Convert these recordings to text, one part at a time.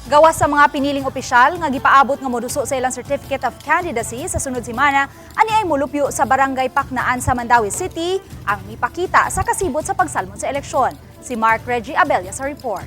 Gawas sa mga piniling opisyal nga gipaabot nga moduso sa ilang Certificate of Candidacy sa sunod semana, ani ay mulupyo sa Barangay Paknaan sa Mandaue City ang mipakita sa kasibot sa pagsalmon sa eleksyon. Si Mark Reggie Abella sa report.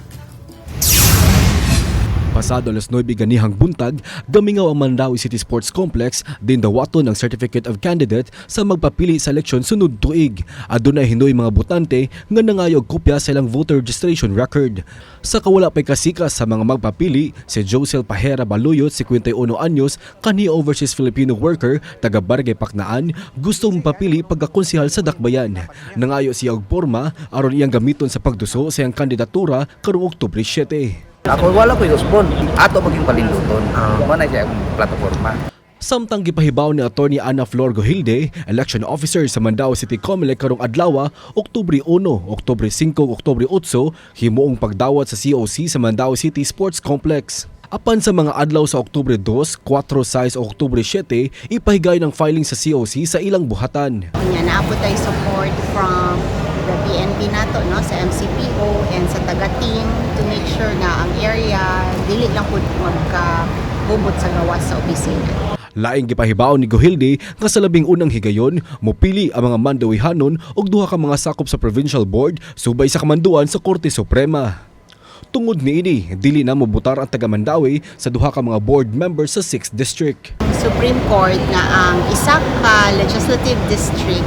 Pasado alas 9 ganihang buntag, gamingaw ang Mandaue City Sports Complex din dawaton ng Certificate of Candidate sa magpapili sa eleksyon sunod tuig. Adunay hinoy mga botante nga nangayog kopya sa ilang voter registration record. Sa kawala pay kasikas sa mga magpapili, si Josel Pahera Baluyot, 51 anyos, kanhi overseas Filipino worker, taga Barangay Paknaan, gustong magpapili pagkakonsihal sa Dakbayan. Nangayo siya og porma aron iyang gamiton sa pagduso sa iyang kandidatura karong Oktubre 7. Ako wala ko iuspon. Ato maging palinduton. Mana siya ang plataforma. Samtang gipahibaw ni Atty. Fleur Gujilde, election officer sa Mandaue City COMELEC karong adlaw, Oktubre 1, Oktubre 5, Oktubre 8, himuong pagdawat sa CoC sa Mandaue City Sports Complex. Apan sa mga adlaw sa Oktubre 2, 4, 6 o Oktubre 7, ipahigay ng filing sa CoC sa ilang buhatan. Naabot tayo support from the PNP nato, no, sa MCPO and sa taga-team to make sure na ang area dili lang pud magkabubot sa gawas sa opisina. Laing gipahibaw ni Gujilde nga sa labing unang higayon, mopili ang mga Mandauehanon og duha ka mga sakop sa provincial board subay sa kamandoan sa korte suprema. Tungod niini, dili na mobutar ang taga Mandaue sa duha ka mga board members sa 6th district. Supreme Court na ang isa ka legislative district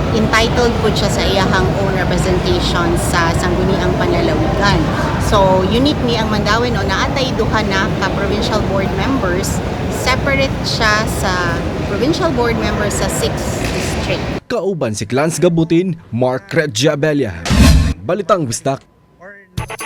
entitled po siya sa iyahang own representation sa sangguniang panlalawigan. So, unique ni ang Mandauе no, na atay duha na ka provincial board members, separate siya sa provincial board members sa 6th district. Kauban si Clans Gabutin, Mark Reggie Abella. Balitang Bisdak.